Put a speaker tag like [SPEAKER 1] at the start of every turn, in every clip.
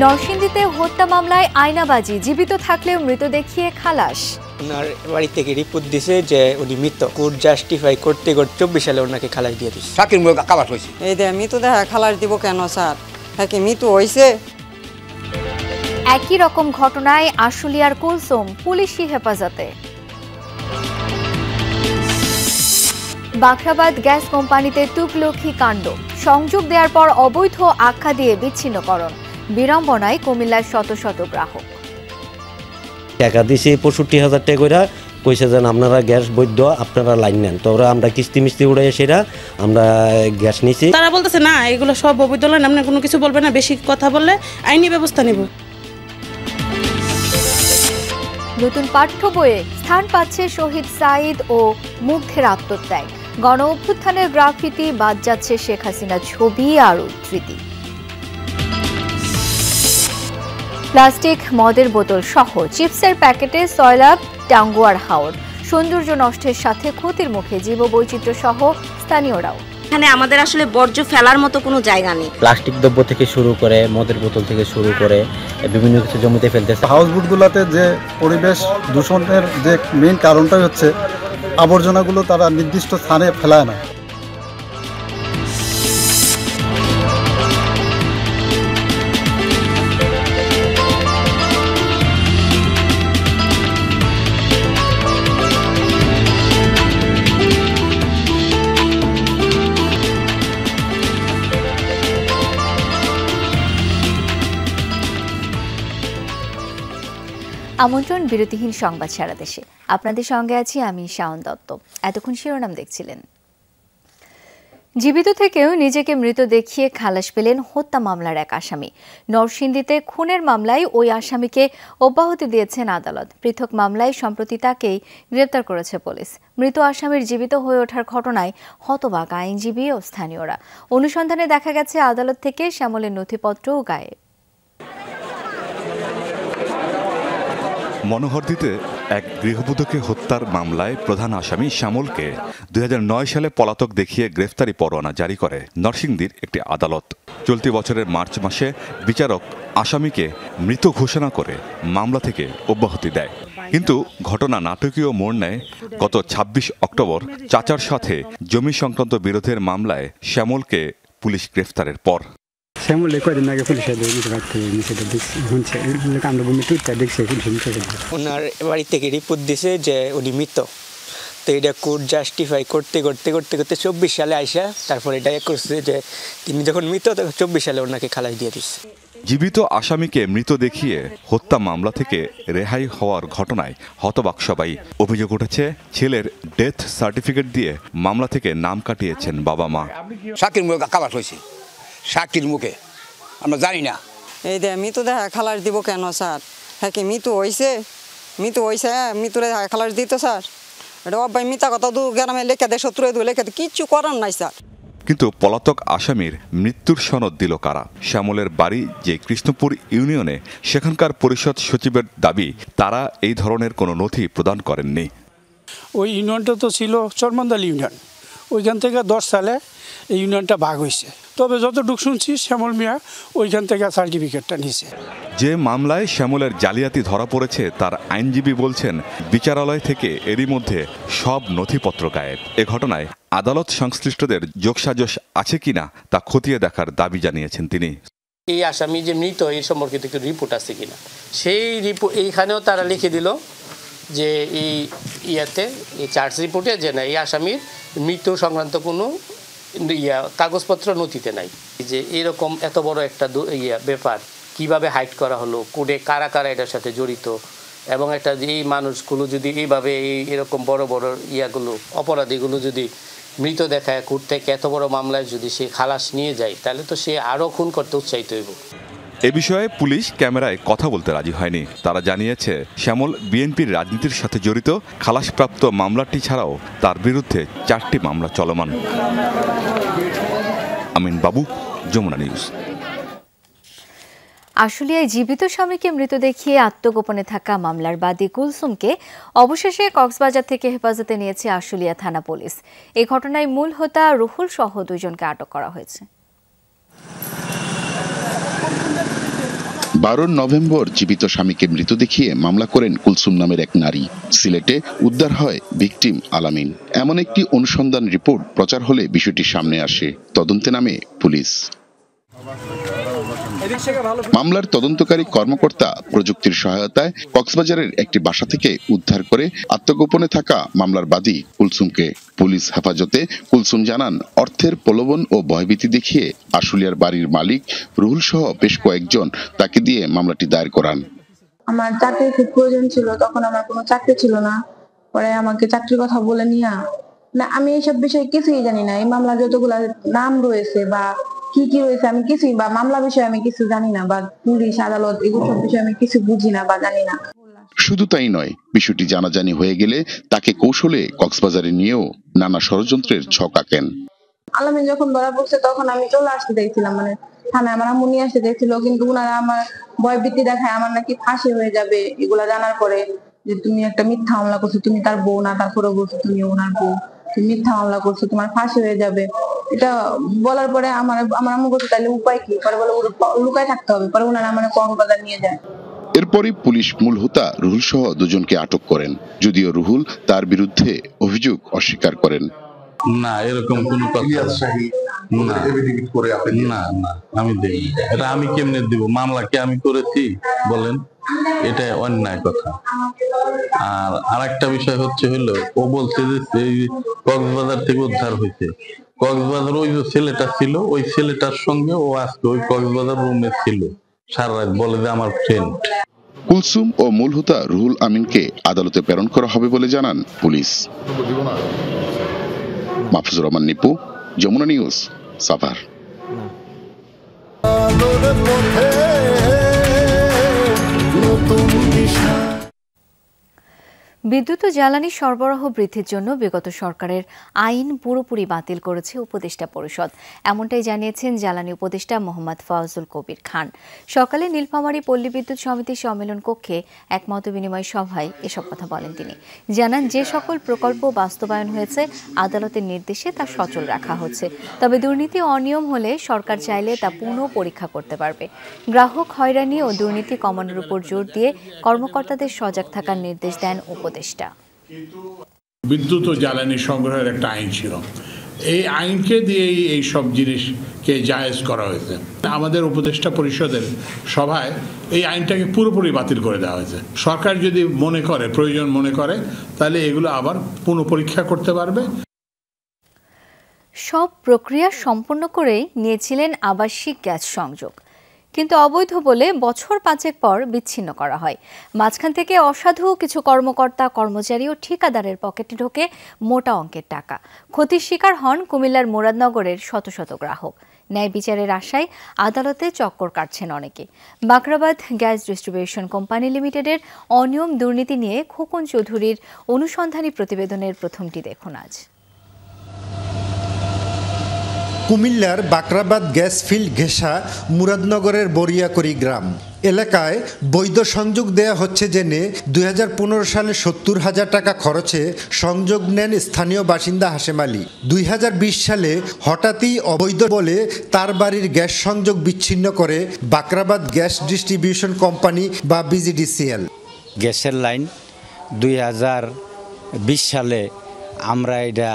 [SPEAKER 1] নরসিংদীতে হত্যা মামলায় আয়নাবাজি, জীবিত থাকলেও মৃত দেখিয়ে খালাস।
[SPEAKER 2] ওনার বাড়ি থেকে রিপোর্ট দিছে যে উনি মৃত। কোর্ট জাস্টিফাই করতে 24 সালে ওনাকে খালাস দিয়ে দিচ্ছে।
[SPEAKER 3] সাকির মুখ খালাস হয়েছে।
[SPEAKER 4] এই দে মৃত দেখা খালাস দিব কেন স্যার? হ্যাঁ কি মৃত হয়েছে?
[SPEAKER 1] একই রকম ঘটনায় আশুলিয়ার কুলসুম পুলিশি হেফাজতে। বাখরাবাদ গ্যাস কোম্পানিতে তুগলকি কাণ্ড, সংযোগ দেওয়ার পর অবৈধ আখ্যা দিয়ে বিচ্ছিন্নকরণ, বিড়ম্বনায় কুমিল্লার শত শত গ্রাহক।
[SPEAKER 5] টাকা দিছি ৬৫,০০০ টাকা করে, কইছে যেন আপনারা গ্যাস বৈধ, আপনারা লাইন নেন। তো আমরা কিস্তি মিস্তি উড়াই সেরা আমরা গ্যাস নিছি।
[SPEAKER 6] তারা বলতেছে না এগুলো সব অবৈধ লাইন, আপনি কোনো কিছু বলবেন না, বেশি কথা বললে আইনি ব্যবস্থা নেব।
[SPEAKER 1] নতুন পাঠ্য বইয়ে স্থান পাচ্ছে শহীদ সাঈদ ও মুগ্ধের আত্মত্যাগ, গণ অভ্যুত্থানের গ্রাফিতি, বাদ যাচ্ছে শেখ হাসিনার ছবি আর উদ্ধৃতি। প্লাস্টিক, মদের বোতল সহ চিপসের প্যাকেটে সয়লাব, টাঙ্গুয়ার হাওর, সৌন্দর্য নষ্টের সাথে ক্ষতির মুখে জীববৈচিত্র্য সহ স্থানীয়রাও।
[SPEAKER 7] এখানে আমাদের আসলে বর্জ্য ফেলার মতো কোনো জায়গা নেই।
[SPEAKER 5] প্লাস্টিক দ্রব্য থেকে শুরু করে মদের বোতল থেকে শুরু করে বিভিন্ন কিছু জমিতে ফেলতেছে।
[SPEAKER 8] হাউসবোটগুলোতে যে পরিবেশ দূষণের যে মেইন কারণটাই হচ্ছে আবর্জনাগুলো তারা নির্দিষ্ট স্থানে ফেলায় না।
[SPEAKER 1] আমন্ত্রণ বিরতিহীন সংবাদ সারা দেশে। আপনাদের সঙ্গে আছি আমি শাওন দত্ত। এতক্ষণ শিরোনাম দেখছিলেন। জীবিত থেকেও নিজেকে মৃত দেখিয়ে খালাস পেলেন হত্যা মামলার এক আসামি। নরসিংদীতে খুনের মামলায় ওই আসামিকে অব্যাহতি দিয়েছেন আদালত। পৃথক মামলায় সম্প্রতি তাকেই গ্রেপ্তার করেছে পুলিশ। মৃত আসামির জীবিত হয়ে ওঠার ঘটনায় হতবাক আইনজীবী ও স্থানীয়রা। অনুসন্ধানে দেখা গেছে আদালত থেকে শ্যামলের নথিপত্রও গায়েব।
[SPEAKER 9] মনোহরদীতে এক গৃহবধূকে হত্যার মামলায় প্রধান আসামি শ্যামলকে 2009 সালে পলাতক দেখিয়ে গ্রেফতারি পরোয়ানা জারি করে নরসিংদীর একটি আদালত। চলতি বছরের মার্চ মাসে বিচারক আসামিকে মৃত ঘোষণা করে মামলা থেকে অব্যাহতি দেয়। কিন্তু ঘটনা নাটকীয় মোড় নেয় গত 26 অক্টোবর চাচার সাথে জমি সংক্রান্ত বিরোধের মামলায় শ্যামলকে পুলিশ গ্রেফতারের পর।
[SPEAKER 2] ওনার বাড়ি থেকে রিপোর্ট দিছে যে উনি মৃত। তো এটা কোর্ট জাস্টিফাই করতে 24 সালে আইসা তারপর এটা করছে যে তিনি যখন মৃত তখন 24 সালে ওনাকে খালাস দিয়ে দিচ্ছে।
[SPEAKER 9] জীবিত আসামিকে মৃত দেখিয়ে হত্যা মামলা থেকে রেহাই হওয়ার ঘটনায় হতবাক সবাই। অভিযোগ উঠেছে ছেলের ডেথ সার্টিফিকেট দিয়ে মামলা থেকে নাম কাটিয়েছেন বাবা মা।
[SPEAKER 3] সাকির মুখ খালাস হয়েছে। সাকির মুখে আমরা জানি না।
[SPEAKER 4] এই দে মৃত দেখা খালাস দিব কেন স্যার? হ্যাঁ কি মৃত হয়েছে? মৃত হয়েছে, মৃত্যুরে খালাস দিত স্যার? এটা অব্যাই মিথ্যা কথা দু গ্রামে লেখা দেয়, শত্রু লেখা কিচ্ছু করার নাই স্যার।
[SPEAKER 9] কিন্তু পলাতক আসামির মৃত্যুর সনদ দিল কারা? শ্যামলের বাড়ি যে কৃষ্ণপুর ইউনিয়নে, সেখানকার পরিষদ সচিবের দাবি তারা এই ধরনের কোনো নথি প্রদান করেননি।
[SPEAKER 10] ওই ইউনিয়নটা তো ছিল চরমন্দাল ইউনিয়ন, ওইখান থেকে 10 সালে এই ইউনিয়নটা ভাগ হয়েছে। তবে যতটুকু শুনছি শ্যামল মিয়া ওইখান থেকে সার্টিফিকেটটা নিয়েছে।
[SPEAKER 9] যে মামলায় শ্যামলের জালিয়াতি ধরা পড়েছে তার আইনজীবী বলছেন বিচারালয় থেকে এরই মধ্যে সব নথিপত্র গায়েব। এ ঘটনায় আদালত সংশ্লিষ্টদের যোগসাজশ আছে কিনা তা খতিয়ে দেখার দাবি জানিয়েছেন তিনি।
[SPEAKER 11] এই আসামি যে মৃত এই সম্পর্কিত একটু রিপোর্ট আছে কিনা, সেই রিপোর্ট এইখানেও তারা লিখে দিল যে এই এই চার্জ রিপোর্টে যে না এই আসামির মৃত্যু সংক্রান্ত কোনো কাগজপত্র নথিতে নাই। যে এরকম এত বড় একটা ব্যাপার কিভাবে হাইড করা হলো, কোর্টে কারা কারা এটার সাথে জড়িত, এবং একটা এই মানুষগুলো যদি এইভাবে এরকম বড় বড় অপরাধীগুলো যদি মৃত দেখায় কোর্ট থেকে এত বড় মামলায় যদি সে খালাস নিয়ে যায়, তাহলে তো সে আরও খুন করতে উৎসাহিত হইব।
[SPEAKER 9] এ বিষয়ে পুলিশ ক্যামেরায় কথা বলতে রাজি হয়নি। তারা জানিয়েছে শ্যামল বিএনপির রাজনীতির সাথে জড়িত। খালাসপ্রাপ্ত মামলাটি ছাড়াও তার বিরুদ্ধে 4টি মামলা চলমান। আমিন বাবু, যমুনা নিউজ।
[SPEAKER 1] আশুলিয়ায় জীবিত স্বামীকে মৃত দেখিয়ে আত্মগোপনে থাকা মামলার বাদী কুলসুমকে অবশেষে কক্সবাজার থেকে হেফাজতে নিয়েছে আশুলিয়া থানা পুলিশ। এই ঘটনায় মূল হোতা রুহুল সহ 2 জনকে আটক করা হয়েছে।
[SPEAKER 12] 12 নভেম্বর জীবিত স্বামীকে মৃত দেখিয়ে মামলা করেন কুলসুম নামের এক নারী। সিলেটে উদ্ধার হয় ভিকটিম আলামিন। এমন একটি অনুসন্ধান রিপোর্ট প্রচার হলে বিষয়টি সামনে আসে। তদন্তে নামে পুলিশ। মামলার তদন্তকারী কর্মকর্তা প্রযুক্তির সহায়তায় কক্সবাজারের একটি বাসা থেকে উদ্ধার করে আত্মগোপনে থাকা মামলার বাদী কুলসুমকে পুলিশ হেফাজতে। কুলসুম জানান, অর্থের প্রলোভন ও ভয়ভীতি দেখিয়ে আশুলিয়ার বাড়ির মালিক রুহুল সহ বেশ কয়েকজন তাকে দিয়ে মামলাটি দায়ের করান।
[SPEAKER 13] আমার চাকরির খুব প্রয়োজন ছিল, তখন আমার কোনো চাকরি ছিল না। পরে আমাকে চাকরির কথা বলে নিয়ে না, আমি এইসব বিষয়ে কিছুই জানি না। এই মামলা যতগুলা নাম রয়েছে বা কি কি রয়েছে আমি কিছুই, বা মামলা বিষয়ে আমি কিছু জানি না, বা পুলিশ আদালত এগুলো সব বিষয়ে আমি কিছু বুঝি না বা জানি না।
[SPEAKER 12] শুধু তাই নয়, বিষয়টি জানাজানি হয়ে গেলে তাকে কৌশলে কক্সবাজারে নিয়েও নানা ষড়যন্ত্রের ছক আঁকেন।
[SPEAKER 13] আলামিন যখন ধরা পড়ছে তখন আমি চলে আসতে দেখছিলাম, মানে থানায় আমার আম্মু নিয়ে আসতে দেখছিল, কিন্তু ওনারা আমার ভয়ভীতি দেখায় আমার নাকি ফাঁসি হয়ে যাবে এগুলা জানার পরে, যে তুমি একটা মিথ্যা মামলা করছো, তুমি তার বউ না, তারপরে বলছো তুমি ওনার বউ, তুমি মিথ্যা মামলা করছো, তোমার ফাঁসি হয়ে যাবে। এটা বলার পরে আমার আম্মু বলছে তাহলে উপায় কি? পরে বলে লুকায় থাকতে হবে। পরে ওনারা আমার কক্সবাজার নিয়ে যায়।
[SPEAKER 12] এরপরই পুলিশ মূল হোতা রুহুল সহ দুজনকে আটক করেন, যদিও রুহুল তার বিরুদ্ধে অভিযোগ অস্বীকার করেন।
[SPEAKER 14] না, এরকম কোনো কথা না, আমি দেই এটা। আমি কেমনে দিব? মামলা কি আমি করেছি বলেন? এটা অন্যায় কথা। আর আরেকটা বিষয় হলো ও বলছে যে কক্সবাজার থেকে উদ্ধার হয়েছে। কক্সবাজার ওই যে ছেলেটা ছিল, ওই ছেলেটার সঙ্গে ও আজকে ওই কক্সবাজার রুমে ছিল সারা রাত, বলে যে আমার ফ্রেন্ড।
[SPEAKER 12] কুলসুম ও মূল হোতা রুহুল আমিনকে আদালতে প্রেরণ করা হবে বলে জানান পুলিশ। মাহফুজুর রহমান নিপু, যমুনা নিউজ, সাভার।
[SPEAKER 1] বিদ্যুৎ ও জ্বালানি সরবরাহ বৃদ্ধির জন্য বিগত সরকারের আইন পুরোপুরি বাতিল করেছে উপদেষ্টা পরিষদ। এমনটাই জানিয়েছেন জ্বালানি উপদেষ্টা মোহাম্মদ ফয়জুল কবির খান। সকালে নীলফামারী পল্লী বিদ্যুৎ সমিতির সম্মেলন কক্ষে এক মতবিনিময় সভায় এসব কথা বলেন তিনি। জানান, যে সকল প্রকল্প বাস্তবায়ন হয়েছে আদালতের নির্দেশে তা সচল রাখা হচ্ছে, তবে দুর্নীতি অনিয়ম হলে সরকার চাইলে তা পুনঃ পরীক্ষা করতে পারবে। গ্রাহক হয়রানি ও দুর্নীতি কমানোর উপর জোর দিয়ে কর্মকর্তাদের সজাগ থাকার নির্দেশ দেন উপদেষ্টা।
[SPEAKER 15] বিদ্যুৎ ও জ্বালানি সংগ্রহের একটা আইন ছিল, এই আইনকে দিয়েই এই সব জিনিসকে জায়েজ করা হয়েছে। আমাদের উপদেষ্টা পরিষদের সভায় এই আইনটাকে পুরোপুরি বাতিল করে দেওয়া হয়েছে। সরকার যদি মনে করে, প্রয়োজন মনে করে, তাহলে এগুলো আবার পুনঃপরীক্ষা করতে পারবে।
[SPEAKER 1] সব প্রক্রিয়া সম্পন্ন করেই নিয়েছিলেন আবাসিক গ্যাস সংযোগ, কিন্তু অবৈধ বলে বছর 5 পর বিচ্ছিন্ন করা হয়। মাঝখান থেকে অসাধু কিছু কর্মকর্তা, কর্মচারী ও ঠিকাদারের পকেটে ঢোকে মোটা অঙ্কের টাকা। ক্ষতির শিকার হন কুমিল্লার মুরাদনগরের শত শত গ্রাহক। ন্যায় বিচারের আশায় আদালতে চক্কর কাটছেন অনেকে। বাকরাবাদ গ্যাস ডিস্ট্রিবিউশন কোম্পানি লিমিটেডের অনিয়ম দুর্নীতি নিয়ে খোকন চৌধুরীর অনুসন্ধানী প্রতিবেদনের প্রথমটি দেখুন আজ।
[SPEAKER 16] কুমিল্লার বাকরাবাদ গ্যাস ফিল্ড ঘেঁষা মুরাদনগরের বরিয়াকড়ি গ্রাম এলাকায় বৈধ সংযোগ দেয়া হচ্ছে জেনে 2015 সালে 70,000 টাকা খরচে সংযোগ নেন স্থানীয় বাসিন্দা হাশেম আলী। 2020 সালে হঠাৎই অবৈধ বলে তার বাড়ির গ্যাস সংযোগ বিচ্ছিন্ন করে বাকরাবাদ গ্যাস ডিস্ট্রিবিউশন কোম্পানি বা বিজিডিসিএল।
[SPEAKER 17] গ্যাসের লাইন 2020 সালে আমরা এটা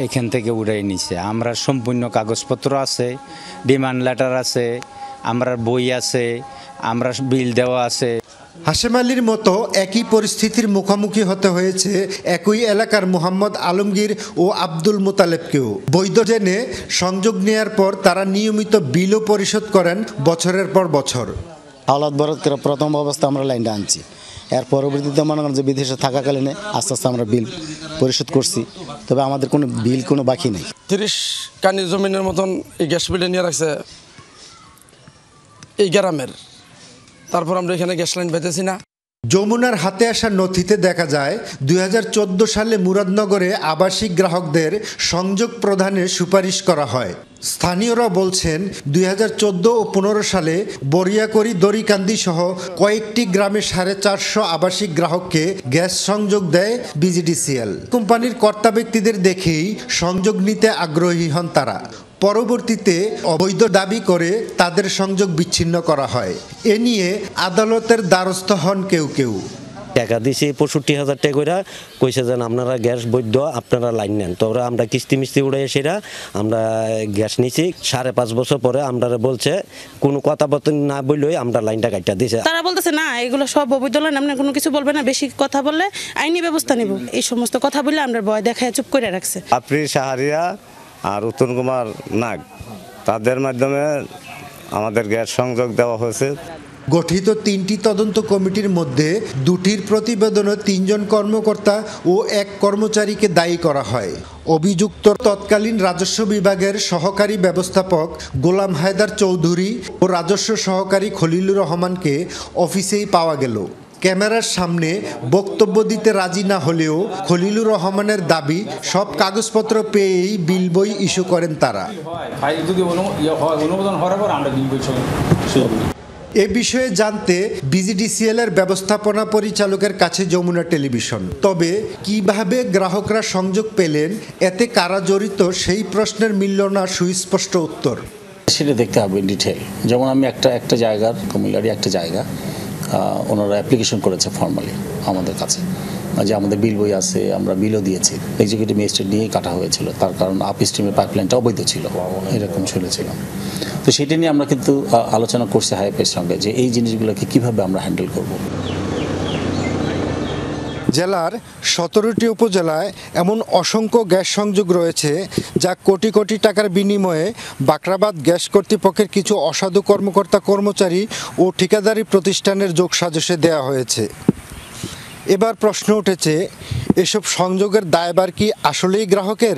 [SPEAKER 17] এখান থেকে উড়াই নিছে। আমরা সম্পূর্ণ কাগজপত্র আছে, ডিমান্ড লেটার আছে, আমরা বই আছে, আমরা বিল দেওয়া আছে।
[SPEAKER 16] হাশেম আলীর মতো একই পরিস্থিতির মুখোমুখি হতে হয়েছে একই এলাকার মোহাম্মদ আলমগীর ও আব্দুল মোতালেবকেও। বৈধ জেনে সংযোগ নেয়ার পর তারা নিয়মিত বিলও পরিশোধ করেন বছরের পর বছর।
[SPEAKER 18] হাওলাত বরাদ করে প্রথম অবস্থা আমরা লাইনটা আনছি, এর পরবর্তীতে মনে করেন যে বিদেশে থাকাকালীন আস্তে আস্তে আমরা বিল পরিশোধ করছি, তবে আমাদের কোনো বিল কোনো বাকি নেই।
[SPEAKER 19] 30 কানি জমিনের মতন এই গ্যাস বিলে নিয়ে রাখছে এই গ্রামের, তারপর আমরা এখানে গ্যাস লাইন পেতেছি না।
[SPEAKER 16] যমুনার হাতে আসা নথিতে দেখা যায় 2014 সালে মুরাদনগরে আবাসিক গ্রাহকদের সংযোগ প্রদানের সুপারিশ করা হয়। স্থানীয়রা বলছেন 2014 ও 15 সালে বরিয়াকড়ি, দড়িকান্দি সহ কয়েকটি গ্রামে 450 আবাসিক গ্রাহককে গ্যাস সংযোগ দেয় বিজিডিসিএল। কোম্পানির কর্তা ব্যক্তিদের দেখেই সংযোগ নিতে আগ্রহী হন তারা। পরবর্তীতে অবৈধ দাবি করে তাদের সংযোগ বিচ্ছিন্ন করা হয়। এ নিয়ে আদালতের দ্বারস্থ হন কেউ কেউ।
[SPEAKER 5] টাকা দিছি ৬৫,০০০ টাকা করে, কইছে যে আপনারা গ্যাস বৈধ, আপনারা লাইন নেন। তো আমরা কিস্তি মিস্তি উড়াই সেরা আমরা গ্যাস নিছি। 5.5 বছর পরে আমরা বলছে কোনো কথাবার্তা না বললেই আমরা লাইনটা কাটটা দিছে।
[SPEAKER 6] তারা বলতেছে না এগুলো সব অবৈধ লাইন, আপনি কোনো কিছু বলবে না, বেশি কথা বললে আইনি ব্যবস্থা নিব, এই সমস্ত কথা বলে আমরা ভয় দেখায় চুপ করে রাখছে।
[SPEAKER 20] আপনি শাহরিয়া আর উত্তম কুমার নাগ, তাদের মাধ্যমে আমাদের গ্যাস সংযোগ দেওয়া হয়েছে।
[SPEAKER 16] গঠিত 3টি তদন্ত কমিটির মধ্যে 2টির প্রতিবেদনে 3 জন কর্মকর্তা ও 1 কর্মচারীকে দায়ী করা হয়। অভিযুক্ত তৎকালীন রাজস্ব বিভাগের সহকারী ব্যবস্থাপক গোলাম হায়দার চৌধুরী ও রাজস্ব সহকারী খলিলুর রহমানকে অফিসেই পাওয়া গেল। ক্যামেরার সামনে বক্তব্য দিতে রাজি না হলেও খলিলুর রহমানের দাবি সব কাগজপত্র পেয়েই বিল বই ইস্যু করেন তারা। এ বিষয়ে জানতে বিজিডিসিএল এর ব্যবস্থাপনা পরিচালকের কাছে যমুনা টেলিভিশন। তবে কিভাবে গ্রাহকরা সংযোগ পেলেন, এতে কারা জড়িত, সেই প্রশ্নের মিলল না সুস্পষ্ট উত্তর।
[SPEAKER 21] সেটা দেখতে হবে ডিটেল। যেমন আমি একটা জায়গার, কুমিল্লারই একটা জায়গা, ওনারা অ্যাপ্লিকেশন করেছে ফর্মালি আমাদের কাছে যে আমাদের বিল বই আছে, আমরা বিলও দিয়েছি, এক্সিকিউটিভ ম্যাজিস্ট্রেট নিয়েই কাটা হয়েছিল, তার কারণ আপ স্ট্রিমের পাইপলাইনটা অবৈধ ছিল, এরকম শুনেছিলাম। তো সেটা নিয়ে আমরা কিন্তু আলোচনা করছি হাইপের সঙ্গে যে এই জিনিসগুলোকে কিভাবে আমরা হ্যান্ডেল করব।
[SPEAKER 16] জেলার 17টি উপজেলায় এমন অসংখ্য গ্যাস সংযোগ রয়েছে যা কোটি কোটি টাকার বিনিময়ে বাকরাবাদ গ্যাস কর্তৃপক্ষের কিছু অসাধু কর্মকর্তা কর্মচারী ও ঠিকাদারি প্রতিষ্ঠানের যোগসাজশে দেওয়া হয়েছে। এবার প্রশ্ন উঠেছে, এসব সংযোগের দায়ভার কি আসলেই গ্রাহকের?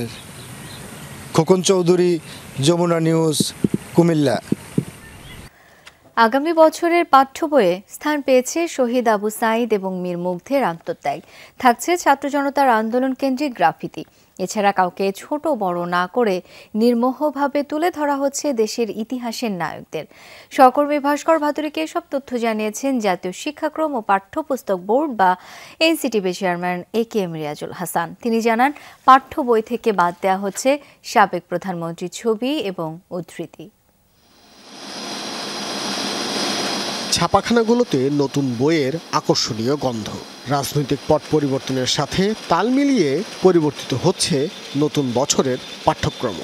[SPEAKER 16] খোকন চৌধুরী, যমুনা নিউজ, কুমিল্লা।
[SPEAKER 1] আগামী বছরের পাঠ্য বইয়ে স্থান পেয়েছে শহীদ আবু সাঈদ এবং মীর মুগ্ধের আত্মত্যাগ। থাকছে ছাত্র জনতার আন্দোলন কেন্দ্রিক গ্রাফিতি। এছাড়া কাউকে ছোট বড় না করে নির্মোহভাবে তুলে ধরা হচ্ছে দেশের ইতিহাসের নায়কদের। সহকর্মী ভাস্কর ভাদুরীকে এসব তথ্য জানিয়েছেন জাতীয় শিক্ষাক্রম ও পাঠ্যপুস্তক বোর্ড বা NCTB chairman AKM Riazul Hasan. তিনি জানান, পাঠ্য বই থেকে বাদ দেওয়া হচ্ছে সাবেক প্রধানমন্ত্রীর ছবি এবং উদ্ধৃতি।
[SPEAKER 22] ছাপাখানাগুলোতে নতুন বইয়ের আকর্ষণীয় গন্ধ। রাজনৈতিক পট পরিবর্তনের সাথে তাল মিলিয়ে পরিবর্তিত হচ্ছে নতুন বছরের পাঠ্যক্রম।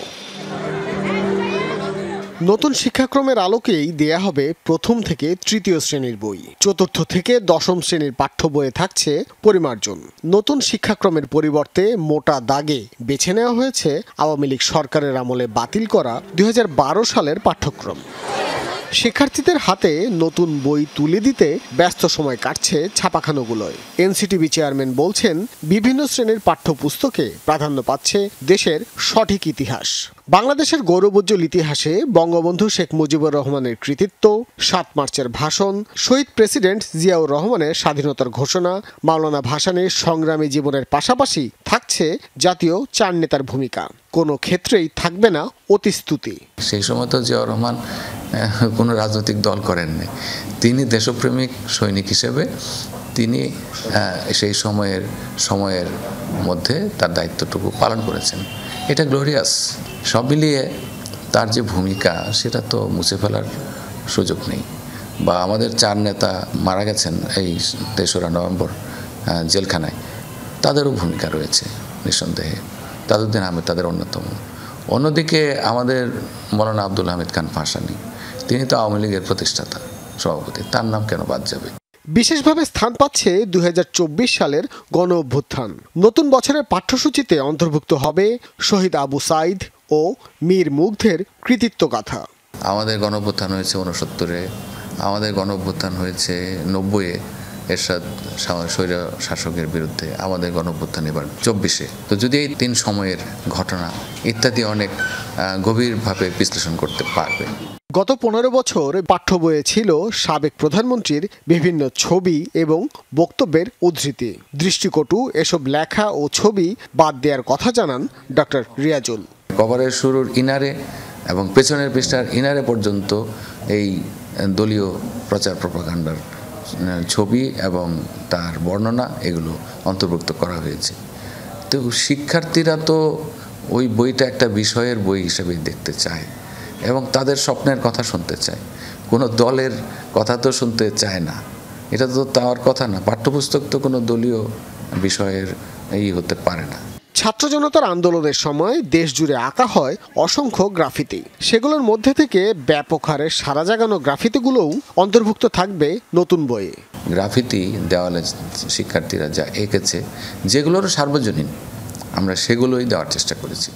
[SPEAKER 22] নতুন শিক্ষাক্রমের আলোকেই দেয়া হবে প্রথম থেকে তৃতীয় শ্রেণীর বই। চতুর্থ থেকে দশম শ্রেণীর পাঠ্য বইয়ে থাকছে পরিমার্জন। নতুন শিক্ষাক্রমের পরিবর্তে মোটা দাগে বেছে নেওয়া হয়েছে আওয়ামী লীগ সরকারের আমলে বাতিল করা 2012 সালের পাঠ্যক্রম। শিক্ষার্থীদের হাতে নতুন বই তুলে দিতে ব্যস্ত সময় কাটছে ছাপাখানাগুলোয়। এনসিটিবি চেয়ারম্যান বলছেন, বিভিন্ন শ্রেণীর পাঠ্যপুস্তকে প্রাধান্য পাচ্ছে দেশের সঠিক ইতিহাস। বাংলাদেশের গৌরবোজ্জ্বল ইতিহাসে বঙ্গবন্ধু শেখ মুজিবুর রহমানের কৃতিত্ব, 7 মার্চের ভাষণ, শহীদ প্রেসিডেন্ট জিয়াউর রহমানের স্বাধীনতার ঘোষণা, মাওলানা ভাসানীর সংগ্রামী জীবনের পাশাপাশি থাকছে জাতীয় 4 নেতার ভূমিকা। কোনো ক্ষেত্রেই থাকবে না অতিস্তুতি।
[SPEAKER 23] সেই সময় তো জিয়াউর রহমান কোনো রাজনৈতিক দল করেননি, তিনি দেশপ্রেমিক সৈনিক হিসেবে তিনি সেই সময়ের মধ্যে তার দায়িত্বটুকু পালন করেছেন। এটা গ্লোরিয়াস। সব মিলিয়ে তার যে ভূমিকা সেটা তো মুছে ফেলার সুযোগ নেই। বা আমাদের 4 নেতা মারা গেছেন এই 3রা নভেম্বর জেলখানায়, তাদেরও ভূমিকা রয়েছে নিঃসন্দেহে। তাজউদ্দিন আহমেদ তাদের অন্যতম। অন্যদিকে আমাদের মৌলানা আব্দুল হামিদ খান ভাসানী, তিনি তো আওয়ামী লীগের প্রতিষ্ঠাতা সভাপতি, তার নাম কেন বাদ যাবে?
[SPEAKER 22] বিশেষভাবে স্থান পাচ্ছে 2024 সালের গণ অভ্যুত্থান। নতুন বছরের পাঠ্যসূচিতে অন্তর্ভুক্ত হবে শহীদ আবু সাঈদ ও মীর মুগ্ধের কৃতিত্ব গাথা।
[SPEAKER 23] আমাদের গণ অভ্যুত্থান হয়েছে 69-এ, আমাদের গণ অভ্যুত্থান হয়েছে 90-এ এরশাদ স্বৈর শাসকের বিরুদ্ধে, আমাদের গণ অভ্যুত্থান এবার 24-এ। তো যদি এই 3 সময়ের ঘটনা ইত্যাদি অনেক গভীরভাবে বিশ্লেষণ করতে পারবে।
[SPEAKER 22] গত 15 বছর পাঠ্য বইয়ে ছিল সাবেক প্রধানমন্ত্রীর বিভিন্ন ছবি এবং বক্তব্যের উদ্ধৃতি। দৃষ্টিকটু এসব লেখা ও ছবি বাদ দেওয়ার কথা জানান ডক্টর রিয়াজুল।
[SPEAKER 23] কভারের শুরুর ইনারে এবং পেছনের পৃষ্ঠার ইনারে পর্যন্ত এই দলীয় প্রচার প্রপাগান্ডার ছবি এবং তার বর্ণনা এগুলো অন্তর্ভুক্ত করা হয়েছে। তো শিক্ষার্থীরা তো ওই বইটা একটা বিষয়ের বই হিসেবে দেখতে চায় এবং তাদের স্বপ্নের কথা শুনতে চায়। কোনো দলের কথা তো শুনতে চায় না, এটা তো তার কথা না। পাঠ্যপুস্তক তো কোনো দলীয় বিষয়ের হতে পারে না।
[SPEAKER 22] ছাত্র জনতার আন্দোলনের সময় দেশ জুড়ে আঁকা হয় অসংখ্য গ্রাফিতি। সেগুলোর মধ্যে থেকে ব্যাপক হারে সারা জাগানো গ্রাফিতিগুলোও অন্তর্ভুক্ত থাকবে নতুন বইয়ে।
[SPEAKER 23] গ্রাফিতি দেওয়ালে শিক্ষার্থীরা যা এঁকেছে, যেগুলোর সার্বজনীন, আমরা সেগুলোই দেওয়ার চেষ্টা করেছি।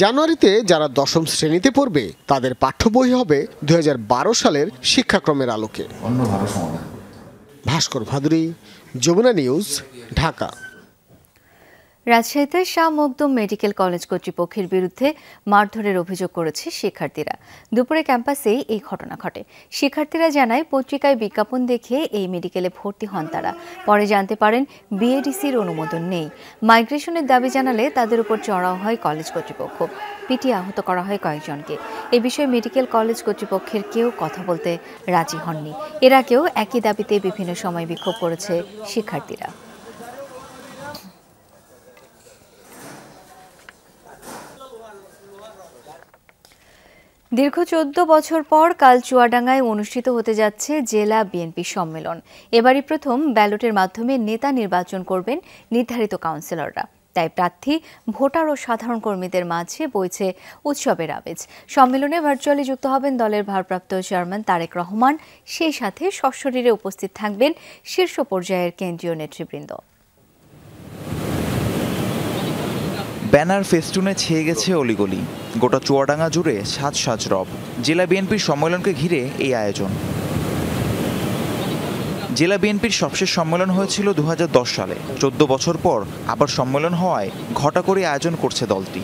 [SPEAKER 22] জানুয়ারিতে যারা দশম শ্রেণীতে পড়বে তাদের পাঠ্য বই হবে 2012 সালের শিক্ষাক্রমের আলোকে। ভাস্কর ভাদুরী, যমুনা নিউজ, ঢাকা।
[SPEAKER 1] রাজশাহীতে শাহ মখদুম মেডিকেল কলেজ কর্তৃপক্ষের বিরুদ্ধে মারধরের অভিযোগ করেছে শিক্ষার্থীরা। দুপুরে ক্যাম্পাসেই এই ঘটনা ঘটে। শিক্ষার্থীরা জানায় পত্রিকায় বিজ্ঞাপন দেখে এই মেডিকেলে ভর্তি হন তারা। পরে জানতে পারেন বিএডিসির অনুমোদন নেই। মাইগ্রেশনের দাবি জানালে তাদের উপর চড়াও হয় কলেজ কর্তৃপক্ষ। পিটিয়ে আহত করা হয় কয়েকজনকে। এ বিষয়ে মেডিকেল কলেজ কর্তৃপক্ষের কেউ কথা বলতে রাজি হননি। এর আগেও একই দাবিতে বিভিন্ন সময় বিক্ষোভ করেছে শিক্ষার্থীরা। দীর্ঘ 14 বছর পর কাল চুয়াডাঙ্গায় অনুষ্ঠিত হতে যাচ্ছে জেলা বিএনপি সম্মেলন। এবারই প্রথম ব্যালটের মাধ্যমে নেতা নির্বাচন করবেন নির্ধারিত কাউন্সিলররা। তাই প্রার্থী, ভোটার ও সাধারণ কর্মীদের মাঝে বইছে উৎসবের আমেজ। সম্মেলনে ভার্চুয়ালি যুক্ত হবেন দলের ভারপ্রাপ্ত চেয়ারম্যান তারেক রহমান। সেই সাথে সশরীরে উপস্থিত থাকবেন শীর্ষ পর্যায়ের কেন্দ্রীয় নেতৃবৃন্দ।
[SPEAKER 2] ব্যানার ফেস্টুনে ছেয়ে গেছে অলিগলি। গোটা চুয়াডাঙ্গা জুড়ে সাজ সাজ রব। জেলা বিএনপির সম্মেলনকে ঘিরে এই আয়োজন। জেলা বিএনপির সবশেষ সম্মেলন হয়েছিল 2010 সালে। 14 বছর পর আবার সম্মেলন হওয়ায় ঘটা করে আয়োজন করছে দলটি।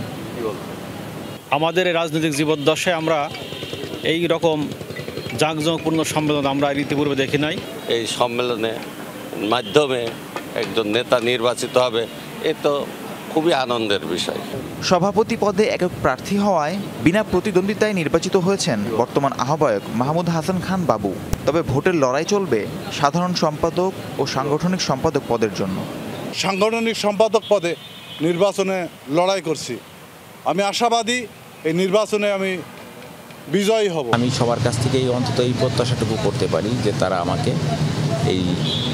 [SPEAKER 7] আমাদের রাজনৈতিক জীবদ্দশায় আমরা এই রকম জাঁকজমকপূর্ণ সম্মেলন আমরা ইতিপূর্বে দেখি নাই।
[SPEAKER 8] এই সম্মেলনের মাধ্যমে একজন নেতা নির্বাচিত হবে, এ তো খুবই আনন্দের বিষয়।
[SPEAKER 2] সভাপতি পদে একক প্রার্থী হওয়ায় বিনা প্রতিদ্বন্দ্বিতায় নির্বাচিত হয়েছেন বর্তমান আহ্বায়ক মাহমুদ হাসান খান বাবু। তবে ভোটের লড়াই চলবে সাধারণ সম্পাদক ও সাংগঠনিক সম্পাদক পদের জন্য।
[SPEAKER 24] সাংগঠনিক সম্পাদক পদে নির্বাচনে লড়াই করছি। আমি আশাবাদী এই নির্বাচনে আমি বিজয়ী হব।
[SPEAKER 25] আমি সবার কাছ থেকে অন্তত এই প্রত্যাশাটুকু করতে পারি যে তারা আমাকে এই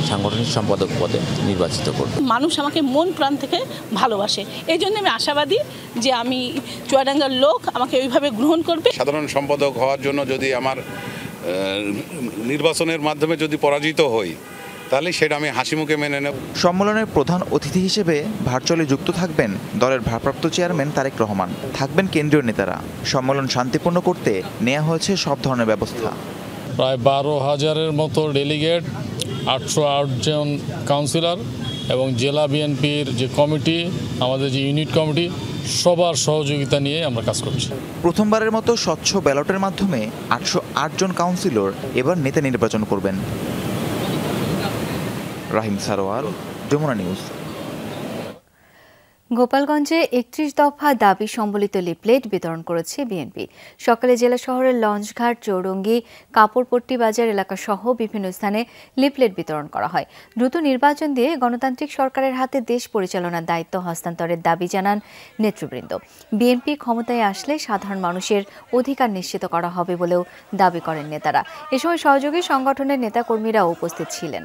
[SPEAKER 25] সাংগঠনিক সম্পাদক পদে নির্বাচিত করবে।
[SPEAKER 26] মানুষ আমাকে মন প্রাণ থেকে ভালোবাসে, এই জন্য আমি আশাবাদী যে আমি চুয়াডাঙ্গার লোক আমাকে ওইভাবে গ্রহণ করবে।
[SPEAKER 27] সাধারণ সম্পাদক হওয়ার জন্য যদি আমার নির্বাচনের মাধ্যমে যদি পরাজিত হই, তাহলে সেটা আমি হাসি মুখে মেনে নেব।
[SPEAKER 2] সম্মেলনের প্রধান অতিথি হিসেবে ভার্চুয়ালি যুক্ত থাকবেন দলের ভারপ্রাপ্ত চেয়ারম্যান তারেক রহমান। থাকবেন কেন্দ্রীয় নেতারা। সম্মেলন শান্তিপূর্ণ করতে নেওয়া হয়েছে সব ধরনের ব্যবস্থা।
[SPEAKER 28] প্রায় 12,000-এর মতো ডেলিগেট, 808 জন কাউন্সিলর এবং জেলা বিএনপির যে কমিটি, আমাদের যে ইউনিট কমিটি, সবার সহযোগিতা নিয়ে আমরা কাজ করছি।
[SPEAKER 2] প্রথমবারের মতো স্বচ্ছ ব্যালটের মাধ্যমে 808 জন কাউন্সিলর এবার নেতা নির্বাচন করবেন। রাহিম সারোয়ার, যমুনা নিউজ।
[SPEAKER 1] গোপালগঞ্জে 31 দফা দাবি সম্বলিত লিফলেট বিতরণ করেছে বিএনপি। সকালে জেলা শহরের লঞ্চঘাট, চৌরঙ্গি, কাপড়পট্টি বাজার এলাকা সহ বিভিন্ন স্থানে লিফলেট বিতরণ করা হয়। দ্রুত নির্বাচন দিয়ে গণতান্ত্রিক সরকারের হাতে দেশ পরিচালনার দায়িত্ব হস্তান্তরের দাবি জানান নেতৃবৃন্দ। বিএনপি ক্ষমতায় আসলে সাধারণ মানুষের অধিকার নিশ্চিত করা হবে বলেও দাবি করেন নেতারা। এ সময় সহযোগী সংগঠনের নেতাকর্মীরাও উপস্থিত ছিলেন।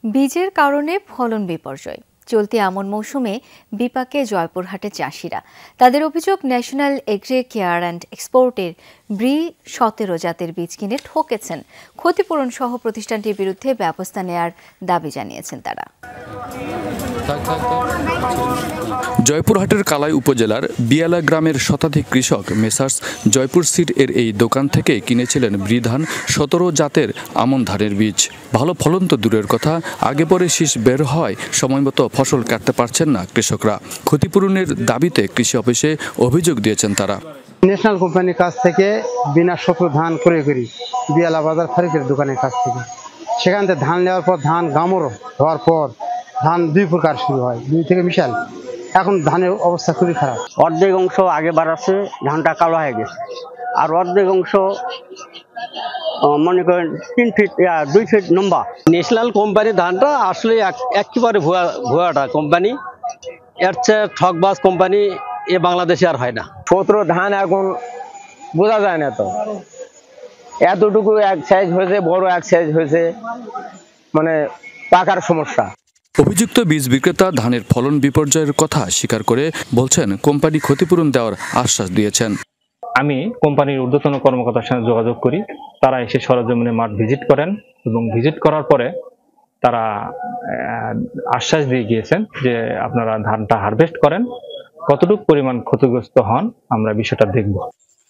[SPEAKER 1] বীজের কারণে ফলন বিপর্যয়। চলতি আমন মৌসুমে বিপাকে জয়পুরহাটের চাষিরা। তাদের অভিযোগ, ন্যাশনাল এগ্রি কেয়ার অ্যান্ড এক্সপোর্টের ব্রি 17 জাতের বীজ কিনে ঠকেছেন। ক্ষতিপূরণ সহ প্রতিষ্ঠানটির বিরুদ্ধে ব্যবস্থা নেয়ার দাবি জানিয়েছেন তারা।
[SPEAKER 29] জয়পুরহাটের কালাই উপজেলার বিয়ালা গ্রামের শতাধিক কৃষক মেসার্স জয়পুর সিড এর এই দোকান থেকে কিনেছিলেন ব্রিধান 17 জাতের আমন ধানের বীজ। ভালো ফলন তো দূরের কথা, আগে পরে শীষ বের হয় সময়মতো ফসল কাটতে পারছেন না কৃষকরা। ক্ষতিপূরণের দাবিতে কৃষি অফিসে অভিযোগ দিয়েছেন তারা।
[SPEAKER 30] ন্যাশনাল কোম্পানির কাছ থেকে বিনা 17 ধান ক্রয় করি বিয়ালা বাজার ফারিকের দোকানের কাছ থেকে। সেখান থেকে ধান নেওয়ার পর ধান গামড় হওয়ার পর ধান 2 প্রকার শুরু হয়, 2 থেকে মিশাল। এখন ধানের অবস্থা খুবই খারাপ।
[SPEAKER 31] অর্ধেক অংশ আগে বাড়াচ্ছে, ধানটা কালো হয়ে গেছে। আর অর্ধেক অংশ মনে করেন 3 ফিট 2 ফিট লম্বা।
[SPEAKER 32] ন্যাশনাল কোম্পানির ধানটা আসলে একেবারে ভুয়াটা কোম্পানি।
[SPEAKER 3] এর চেয়ে ঠকবাজ কোম্পানি এ বাংলাদেশে আর হয় না।
[SPEAKER 4] 17 ধান এখন বোঝা যায় না, তো এতটুকু এক সাইজ হয়েছে, বড় এক সাইজ হয়েছে, মানে পাকার সমস্যা।
[SPEAKER 29] অভিযুক্ত বীজ বিক্রেতা ধানের ফলন বিপর্যয়ের কথা স্বীকার করে বলছেন কোম্পানি ক্ষতিপূরণ দেওয়ার আশ্বাস দিয়েছেন।
[SPEAKER 9] আমি কোম্পানির ঊর্ধ্বতন কর্মকর্তার সঙ্গে যোগাযোগ করি, তারা এসে সরজমিনে মাঠ ভিজিট করেন এবং ভিজিট করার পরে তারা আশ্বাস দিয়ে গিয়েছেন যে আপনারা ধানটা হারভেস্ট করেন, কতটুকু পরিমাণ ক্ষতিগ্রস্ত হন আমরা বিষয়টা দেখব।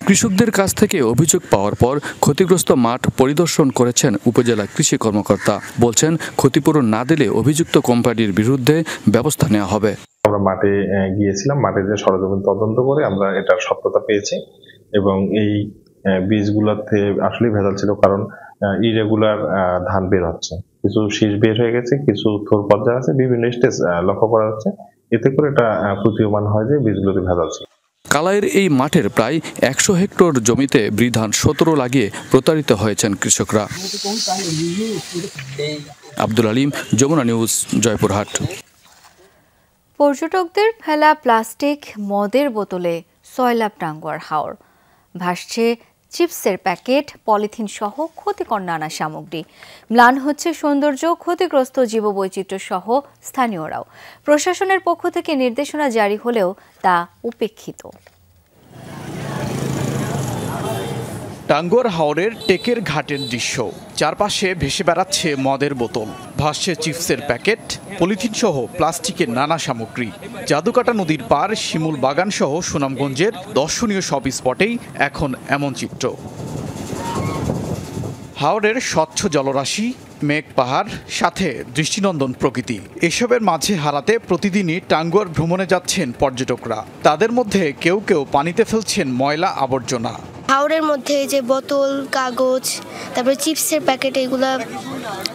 [SPEAKER 29] কৃষকদের কাছ থেকে অভিযোগ পাওয়ার পর ক্ষতিগ্রস্ত মাঠ পরিদর্শন করেছেন উপজেলা কৃষি কর্মকর্তা। বলছেন ক্ষতিপূরণ না দিলে অভিযুক্ত কোম্পানির বিরুদ্ধে ব্যবস্থা নেওয়া হবে।
[SPEAKER 10] আমরা মাঠে গিয়েছিলাম, মাঠে যে সরজমিন তদন্ত করে আমরা এটার সত্যতা পেয়েছি এবং এই বীজগুলোতে আসলে ভেজাল ছিল, কারণ ইরেগুলার ধান বের হচ্ছে, কিছু শীষ বের হয়ে গেছে, কিছু থোর পর্যায়ে আছে, বিভিন্ন স্টেজ লক্ষ্য করা যাচ্ছে। এতে করে এটা প্রতীয়মান হয় যে বীজগুলোতে ভেজাল ছিল।
[SPEAKER 29] কালাইয়ের এই মাঠের প্রায় 100 হেক্টর জমিতে বৃধান 17 লাগিয়ে প্রতারিত হয়েছেন কৃষকরা। আব্দুল আলিম, যমুনা নিউজ, জয়পুরহাট।
[SPEAKER 1] পর্যটকদের ফেলা প্লাস্টিক মদের বোতলে সয়লাব টাঙ্গুয়ার হাওর, ভাসছে চিপসের প্যাকেট, পলিথিন সহ ক্ষতিকর নানা সামগ্রী। ম্লান হচ্ছে সৌন্দর্য, ক্ষতিগ্রস্ত জীববৈচিত্র্য সহ স্থানীয়রাও। প্রশাসনের পক্ষ থেকে নির্দেশনা জারি হলেও তা উপেক্ষিত।
[SPEAKER 11] টাঙ্গুয়ার হাওরের টেকের ঘাটের দৃশ্য, চারপাশে ভেসে বেড়াচ্ছে মদের বোতল, ভাসছে চিপসের প্যাকেট, পলিথিন সহ প্লাস্টিকের নানা সামগ্রী। জাদুকাটা নদীর পার, শিমুল বাগান সহ সুনামগঞ্জের দর্শনীয় সব স্পটেই এখন এমন চিত্র। হাওরের স্বচ্ছ জলরাশি, মেঘ পাহাড়, সাথে দৃষ্টিনন্দন প্রকৃতি, এসবের মাঝে হারাতে প্রতিদিনই টাঙ্গুয়ার ভ্রমণে যাচ্ছেন পর্যটকরা। তাদের মধ্যে কেউ কেউ পানিতে ফেলছেন ময়লা আবর্জনা।
[SPEAKER 12] হাওরের মধ্যে যে বোতল, কাগজ, তারপরে চিপসের প্যাকেট, এগুলা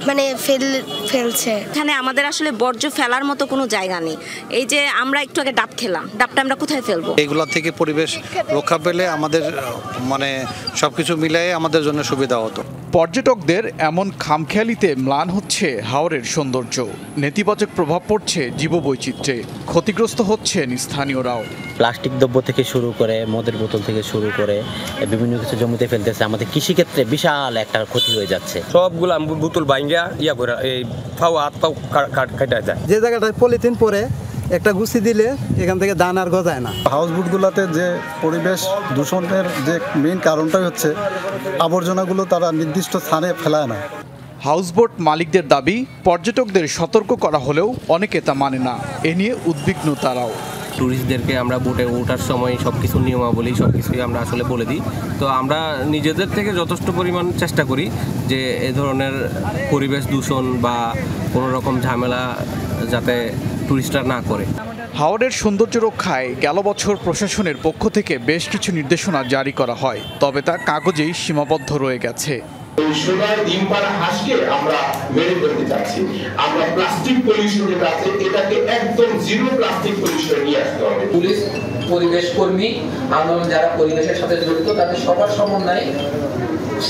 [SPEAKER 12] মানে ফেলছে।
[SPEAKER 13] এখানে আমাদের আসলে বর্জ্য ফেলার মতো কোনো জায়গা নেই। এই যে আমরা একটু আগে ডাব খেলাম, ডাবটা আমরা কোথায় ফেলবো?
[SPEAKER 14] এগুলা থেকে পরিবেশ রক্ষা পেলে আমাদের মানে সবকিছু মিলিয়ে আমাদের জন্য সুবিধা হতো।
[SPEAKER 11] পর্যটকদের এমন খামখেয়ালিতে ম্লান হচ্ছে হাওরের সৌন্দর্য, নেতিবাচক প্রভাব পড়ছে জীববৈচিত্র্যে, ক্ষতিগ্রস্ত হচ্ছেন স্থানীয়রাও।
[SPEAKER 15] প্লাস্টিক দ্রব্য থেকে শুরু করে মদের বোতল থেকে শুরু করে বিভিন্ন কিছু জমিতে ফেলতেছে, আমাদের কৃষিক্ষেত্রে বিশাল একটা ক্ষতি হয়ে যাচ্ছে।
[SPEAKER 17] সবগুলা বোতল বাইঙ্গা ইয়া করে এই ফাও হাত পাও কাটা যায়।
[SPEAKER 18] যে জায়গাটায় পলিথিন পরে একটা গুছি দিলে এখান থেকে দান আর গজায় না।
[SPEAKER 32] হাউসবোটগুলোতে যে পরিবেশ দূষণের যে মেইন কারণটাই হচ্ছে আবর্জনাগুলো তারা নির্দিষ্ট স্থানে ফেলায় না।
[SPEAKER 11] হাউসবোট মালিকদের দাবি, পর্যটকদের সতর্ক করা হলেও অনেকে তা মানে না, এ নিয়ে উদ্বিগ্ন তারাও।
[SPEAKER 33] ট্যুরিস্টদেরকে আমরা বোটে ওঠার সময় সব কিছু নিয়মাবলী সব কিছুই আমরা আসলে বলে দিই। তো আমরা নিজেদের থেকে যথেষ্ট পরিমাণ চেষ্টা করি যে এ ধরনের পরিবেশ দূষণ বা কোনো রকম ঝামেলা যাতে ট্যুরিস্টরা না করে।
[SPEAKER 11] হাওরের সৌন্দর্য রক্ষায় গেল বছর প্রশাসনের পক্ষ থেকে বেশ কিছু নির্দেশনা জারি করা হয়, তবে তা কাগজেই সীমাবদ্ধ রয়ে গেছে।
[SPEAKER 34] সোনার ডিম পাড়া হাঁসকে আমরা মেরে ফেলতে চাচ্ছি। আমরা প্লাস্টিক পলিউশন যেটা আছে এটাকে একদম জিরো প্লাস্টিক পলিউশন নিয়ে আসতে হবে।
[SPEAKER 35] পুলিশ, পরিবেশ কর্মী, আন্দোলন যারা পরিবেশের সাথে জড়িত তাদের সবার সমন্বয়ে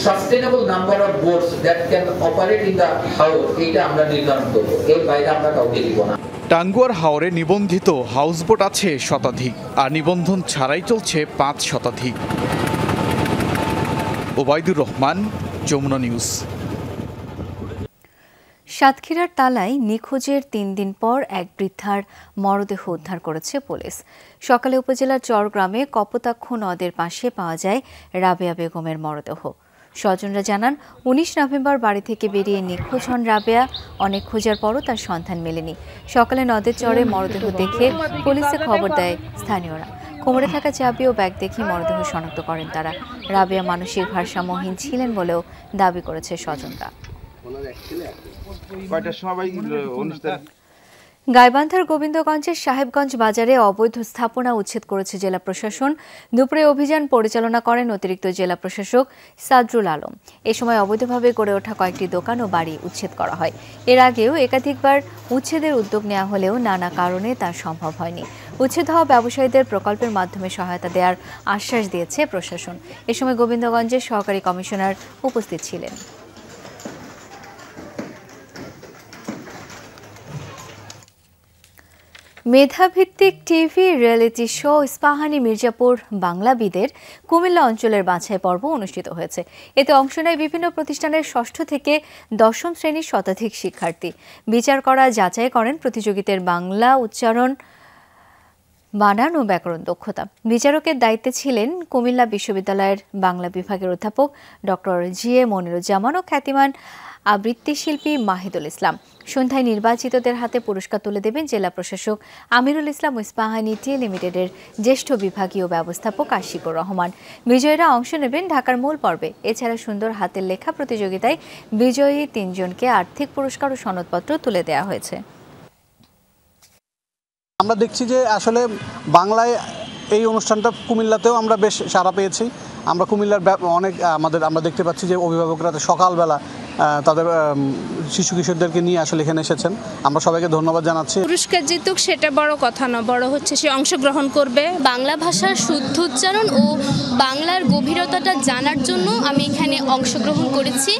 [SPEAKER 35] sustainable number of boats that can operate in the হাওর এটা আমরা নির্ধারণ করব, এর বাইরে আমরা কাউকে দিব না।
[SPEAKER 11] টাঙ্গুয়ার হাওরে নিবন্ধিত হাউসবোট আছে শতাধিক, আর নিবন্ধন ছাড়াই চলছে 5 শতাধিক। ওবায়দুর রহমান, যমুনা নিউজ।
[SPEAKER 1] সাতক্ষীরার তালায় নিখোঁজের 3 দিন পর এক বৃদ্ধার মরদেহ উদ্ধার করেছে পুলিশ। সকালে উপজেলার চরগ্রামে কপোতাক্ষ নদের পাশে পাওয়া যায় রাবেয়া বেগমের মরদেহ। স্বজনরা জানান, 19 নভেম্বর বাড়ি থেকে বেরিয়ে নিখোঁজ হন রাবেয়া। অনেক খোঁজার পরও তার সন্ধান মেলেনি। সকালে নদের চরে মরদেহ দেখে পুলিশে খবর দেয় স্থানীয়রা। কোমরে থাকা চাবি ও ব্যাগ দেখে মরদেহ শনাক্ত করেন তারা। রাবেয়া মানসিক ভারসাম্যহীন ছিলেন বলেও দাবি করেছে স্বজনরা। গাইবান্ধার গোবিন্দগঞ্জের সাহেবগঞ্জ বাজারে অবৈধ স্থাপনা উচ্ছেদ করেছে জেলা প্রশাসন। দুপুরে অভিযান পরিচালনা করেন অতিরিক্ত জেলা প্রশাসক সাদরুল আলম। এ সময় অবৈধভাবে গড়ে ওঠা কয়েকটি দোকান ও বাড়ি উচ্ছেদ করা হয়। এর আগেও একাধিকবার উচ্ছেদের উদ্যোগ নেওয়া হলেও নানা কারণে তা সম্ভব হয়নি। উচ্ছেদ হওয়া ব্যবসায়ীদের প্রকল্পের মাধ্যমে সহায়তা দেওয়ার আশ্বাস দিয়েছে প্রশাসন। এ সময় গোবিন্দগঞ্জের সহকারী কমিশনার উপস্থিত ছিলেন। মেধাভিত্তিক TV reality show Ispahani Mirzapur বাংলাবিদের কুমিল্লা অঞ্চলের বাছাই পর্ব অনুষ্ঠিত হয়েছে। এতে অংশ নেয় বিভিন্ন প্রতিষ্ঠানের ৬ষ্ঠ থেকে ১০ম শ্রেণীর শতাধিক শিক্ষার্থী। বিচার করা যাচাই করেন প্রতিযোগিতার বাংলা উচ্চারণ, বানান ও ব্যাকরণ দক্ষতা। বিচারকের দায়িত্বে ছিলেন কুমিল্লা বিশ্ববিদ্যালয়ের বাংলা বিভাগের অধ্যাপক ডক্টর জি.এ. মনিরুজ্জামান ও খ্যাতিমান আবৃত্তি শিল্পী মাহিদুল ইসলাম। সন্ধ্যায় নির্বাচিতদের হাতে পুরস্কার তুলে দেবেন জেলা প্রশাসক আমিরুল ইসলাম ও ইস্পাহানি টি লিমিটেডের জ্যেষ্ঠ বিভাগীয় ব্যবস্থাপক আশিকুর রহমান। বিজয়ীরা অংশ নেবেন ঢাকার মূল পর্বে। এছাড়া সুন্দর হাতের লেখা প্রতিযোগিতায় বিজয়ী ৩ জনকে আর্থিক পুরস্কার ও সনদপত্র তুলে দেওয়া হয়েছে।
[SPEAKER 32] আমরা দেখছি যে আসলে বাংলায় এই অনুষ্ঠানটা কুমিল্লাতেও আমরা বেশ সাড়া পেয়েছি। আমরা কুমিল্লার অনেক আমরা দেখতে পাচ্ছি যে অভিভাবকরা সকালবেলা তাদের শিশু কিশোরদেরকে নিয়ে আসলে এখানে এসেছেন। আমরা সবাইকে ধন্যবাদ জানাচ্ছি।
[SPEAKER 5] পুরস্কার জিতুক সেটা বড় কথা না, বড় হচ্ছে সে অংশগ্রহণ করবে। বাংলা ভাষার শুদ্ধ উচ্চারণ ও বাংলার গভীরতাটা জানার জন্য আমি এখানে অংশগ্রহণ করেছি।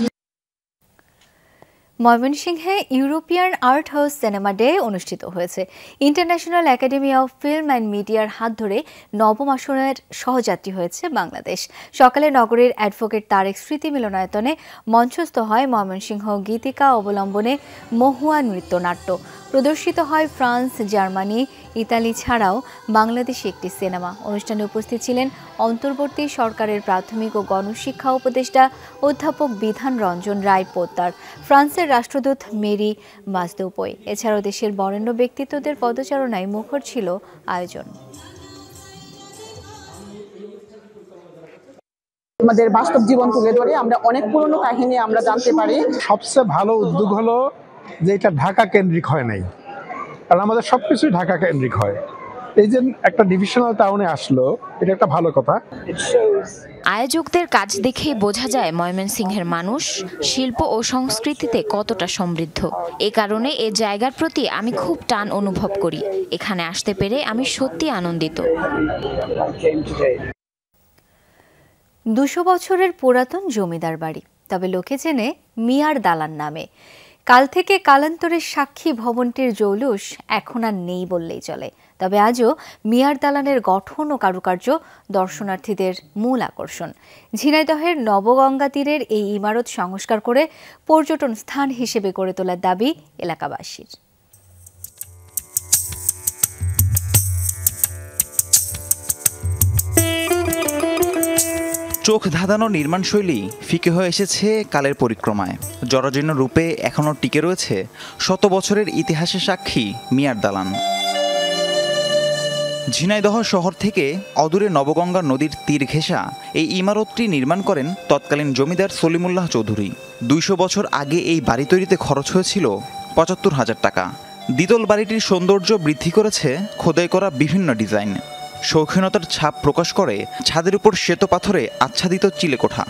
[SPEAKER 1] ময়মনসিংহে European art house cinema day অনুষ্ঠিত হয়েছে। International academy of film and মিডিয়ার হাত ধরে নবম আসরের সহযাত্রী হয়েছে বাংলাদেশ। সকালে নগরীর অ্যাডভোকেট তারেক স্মৃতি মিলনায়তনে মঞ্চস্থ হয় ময়মনসিংহ গীতিকা অবলম্বনে মহুয়া নৃত্যনাট্য। প্রদর্শিত হয় ফ্রান্স, জার্মানি, ইতালি ছাড়াও বাংলাদেশি একটি সিনেমা। অনুষ্ঠানে উপস্থিত ছিলেন অন্তর্বর্তী সরকারের প্রাথমিক ও গণশিক্ষা উপদেষ্টা অধ্যাপক বিধান রঞ্জন রায় পোদ্দার, ফ্রান্সের রাষ্ট্রদূত মেরি মাজদৌপই। এছাড়াও দেশের বরেণ্য ব্যক্তিত্বদের পদচারণায় মুখর ছিল আয়োজন।
[SPEAKER 6] আমাদের বাস্তব জীবন তুলে ধরে আমরা অনেক পুরনো কাহিনী আমরা জানতে পারি।
[SPEAKER 7] সবচেয়ে ভালো উদ্যোগ হলো যে এটা ঢাকা কেন্দ্রিক হয় নাই, কারণ আমাদের সবকিছুই ঢাকা কেন্দ্রিক হয়। এই যে একটা ডিভিশনাল টাউনে আসলো, এটা একটা ভালো কথা।
[SPEAKER 8] আয়োজকদের কাজ দেখেই বোঝা যায় ময়মনসিংহের মানুষ শিল্প ও সংস্কৃতিতে কতটা সমৃদ্ধ। এ কারণে এ জায়গার প্রতি আমি খুব টান অনুভব করি। এখানে আসতে পেরে আমি সত্যি আনন্দিত।
[SPEAKER 1] ২০০ বছরের পুরাতন জমিদার বাড়ি, তবে লোকে চেনে মিয়ার দালান নামে। কাল থেকে কালান্তরের সাক্ষী ভবনটির জৌলুস এখন আর নেই বললেই চলে। তবে আজও মিয়ার দালানের গঠন ও কারুকার্য দর্শনার্থীদের মূল আকর্ষণ। ঝিনাইদহের নবগঙ্গা তীরের এই ইমারত সংস্কার করে পর্যটন স্থান হিসেবে গড়ে তোলার দাবি এলাকাবাসীর।
[SPEAKER 2] চোখ ধাঁধানো নির্মাণশৈলী ফিকে হয়ে এসেছে কালের পরিক্রমায়। জরাজীর্ণ রূপে এখনও টিকে রয়েছে শত বছরের ইতিহাসের সাক্ষী মিয়ার দালান। ঝিনাইদহ শহর থেকে অদূরে নবগঙ্গা নদীর তীর ঘেঁষা এই ইমারতটি নির্মাণ করেন তৎকালীন জমিদার সলিমুল্লাহ চৌধুরী। ২০০ বছর আগে এই বাড়ি তৈরিতে খরচ হয়েছিল ৭৫,০০০ টাকা। দ্বিতল বাড়িটির সৌন্দর্য বৃদ্ধি করেছে খোদাই করা বিভিন্ন ডিজাইন। শৌখিনতার ছাপ প্রকাশ করে ছাদের উপর শ্বেত পাথরে আচ্ছাদিত চিলেকোঠা।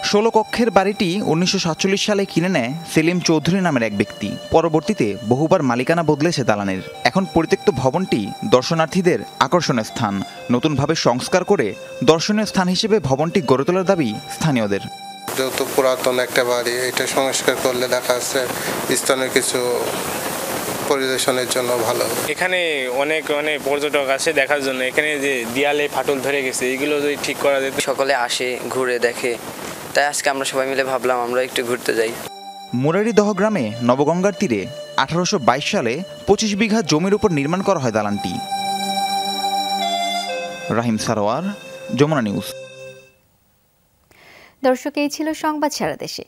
[SPEAKER 2] ১৬ কক্ষের বাড়িটি ১৯৪৭ সালে কিনে নেয় সেলিম চৌধুরী নামের এক ব্যক্তি। পরবর্তীতে বহুবার মালিকানা বদলেছে দালানের। এখন পরিত্যক্ত ভবনটি দর্শনার্থীদের আকর্ষণের স্থান। নতুনভাবে সংস্কার করে দর্শনীয় স্থান হিসেবে ভবনটি গড়ে তোলার দাবি স্থানীয়দের।
[SPEAKER 16] যেহেতু পুরাতন একটা বাড়ি, এটা সংস্কার করলে দেখা যাচ্ছে স্থানীয় কিছু পরিদর্শনের জন্য ভালো।
[SPEAKER 19] এখানে অনেক পর্যটক আসে দেখার জন্য। এখানে যে দেয়ালে ফাটল ধরে গেছে, এগুলো যদি ঠিক করা যেত।
[SPEAKER 20] সকলে আসে, ঘুরে দেখে, তাই আজকে আমরা সবাই মিলে ভাবলাম আমরা একটু ঘুরতে যাই।
[SPEAKER 2] মুরারিদহ গ্রামে নবগঙ্গার তীরে ১৮২২ সালে ২৫ বিঘা জমির উপর নির্মাণ করা হয় দালানটি। রাহিম সারোয়ার, যমুনা নিউজ।
[SPEAKER 1] দর্শক, এই ছিল সংবাদ সারা দেশে।